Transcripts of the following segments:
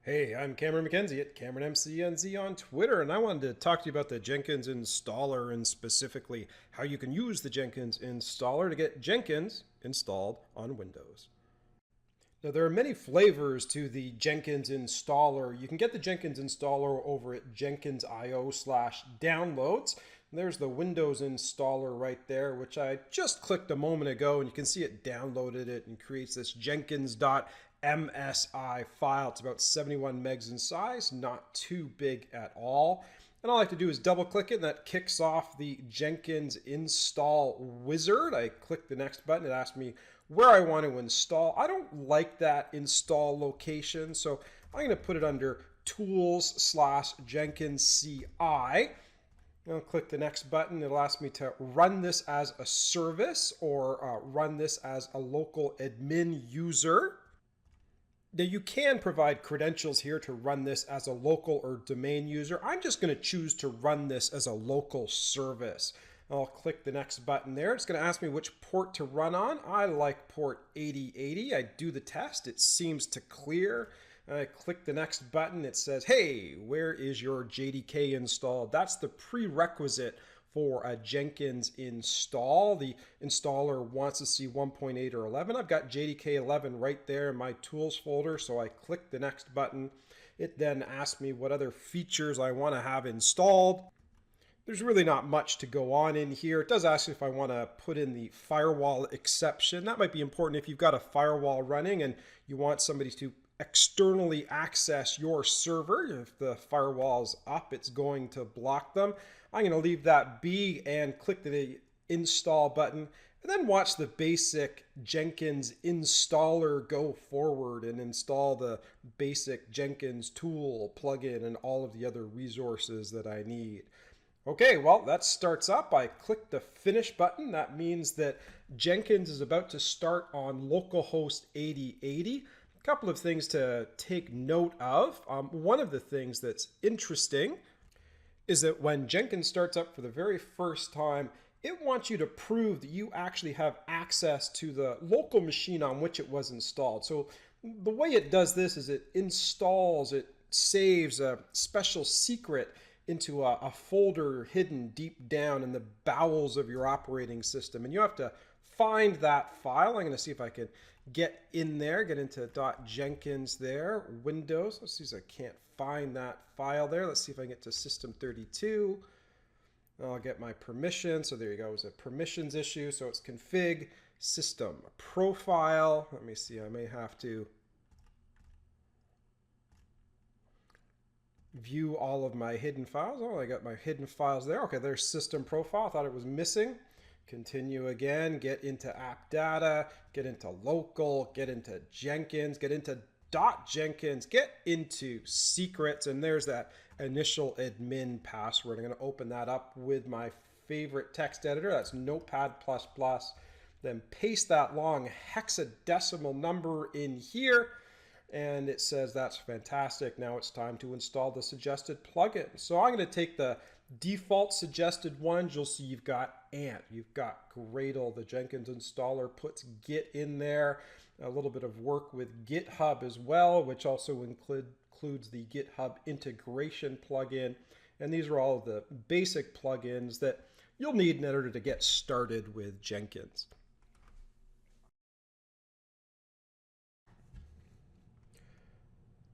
Hey, I'm Cameron McKenzie at CameronMCNZ on Twitter, and I wanted to talk to you about the Jenkins Installer and specifically how you can use the Jenkins Installer to get Jenkins installed on Windows. Now, there are many flavors to the Jenkins Installer. You can get the Jenkins Installer over at jenkins.io/downloads. There's the Windows installer right there, which I just clicked a moment ago, and you can see it downloaded it and creates this jenkins.msi file. It's about 71 megs in size, not too big at all. And all I have to do is double click it, and that kicks off the Jenkins install wizard. I click the next button. It asks me where I want to install. I don't like that install location, so I'm going to put it under tools/Jenkins CI. I'll click the next button. It'll ask me to run this as a service or run this as a local admin user. Now you can provide credentials here to run this as a local or domain user. I'm just going to choose to run this as a local service. I'll click the next button there. It's going to ask me which port to run on. I like port 8080. I do the test. It seems to clear. I click the next button. It says, hey, where is your JDK installed? That's the prerequisite for a Jenkins install. The installer wants to see 1.8 or 11. I've got JDK 11 right there in my tools folder, so I click the next button. It then asks me what other features I want to have installed. There's really not much to go on in here. It does ask if I want to put in the firewall exception. That might be important if you've got a firewall running and you want somebody to externally access your server. If the firewall's up, it's going to block them. I'm going to leave that be and click the install button and then watch the basic Jenkins installer go forward and install the basic Jenkins tool, plugin, and all of the other resources that I need. Okay, well, that starts up. I click the finish button. That means that Jenkins is about to start on localhost 8080. A couple of things to take note of. One of the things that's interesting is that when Jenkins starts up for the very first time, it wants you to prove that you actually have access to the local machine on which it was installed. So the way it does this is it installs, it saves a special secret into a folder hidden deep down in the bowels of your operating system. And you have to find that file. I'm going to see if I can get in there, get into .jenkins there, Windows. Let's see if I can't find that file there. Let's see if I can get to System 32. I'll get my permission. So there you go. It was a permissions issue. So it's config, system, profile. Let me see. I may have to view all of my hidden files. Oh, I got my hidden files there. Okay, there's system profile. I thought it was missing. Continue again, get into app data, get into local, get into Jenkins, get into .jenkins, get into secrets, and there's that initial admin password. I'm going to open that up with my favorite text editor. That's Notepad++. Then paste that long hexadecimal number in here. And it says that's fantastic. Now it's time to install the suggested plugin. So I'm going to take the default suggested ones. You'll see you've got Ant, you've got Gradle, the Jenkins installer puts Git in there, a little bit of work with GitHub as well, which also includes the GitHub integration plugin. And these are all of the basic plugins that you'll need in order to get started with Jenkins.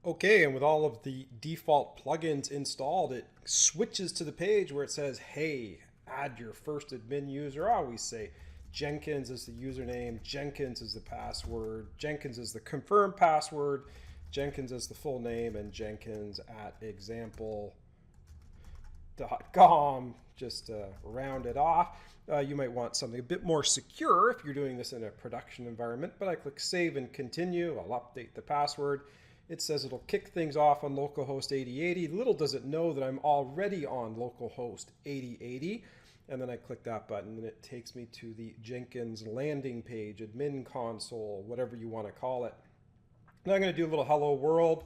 Okay, and with all of the default plugins installed, it switches to the page where it says, hey, add your first admin user. I always say Jenkins is the username, Jenkins is the password, Jenkins is the confirmed password, Jenkins is the full name, and Jenkins at example.com, just to round it off. You might want something a bit more secure if you're doing this in a production environment, but I click save and continue. I'll update the password. It says it'll kick things off on localhost 8080. Little does it know that I'm already on localhost 8080. And then I click that button and it takes me to the Jenkins landing page, admin console, whatever you want to call it. Now I'm going to do a little hello world.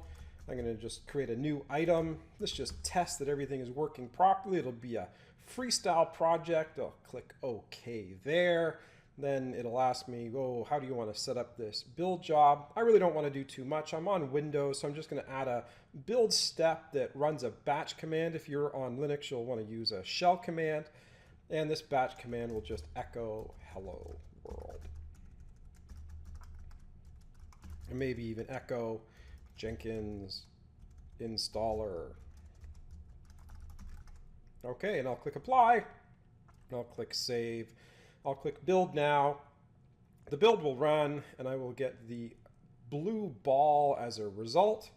I'm going to just create a new item. Let's just test that everything is working properly. It'll be a freestyle project. I'll click OK there. Then it'll ask me, oh, how do you want to set up this build job? I really don't want to do too much. I'm on Windows, so I'm just going to add a build step that runs a batch command. If you're on Linux, you'll want to use a shell command. And this batch command will just echo hello world. And maybe even echo Jenkins Installer. Okay, and I'll click apply. And I'll click save. I'll click build now. The build will run and I will get the blue ball as a result.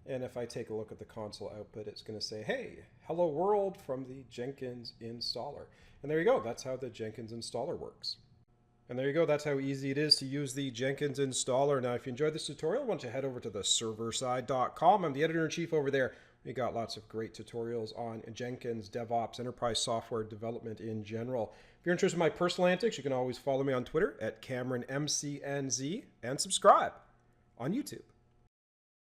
And if I take a look at the console output, it's going to say, hey, hello world from the Jenkins installer. And there you go. That's how the Jenkins installer works. And there you go. That's how easy it is to use the Jenkins installer. Now, if you enjoyed this tutorial, why don't you head over to the serverside.com. I'm the editor-in-chief over there. We got lots of great tutorials on Jenkins, DevOps, enterprise software development in general. If you're interested in my personal antics, you can always follow me on Twitter at CameronMCNZ and subscribe on YouTube.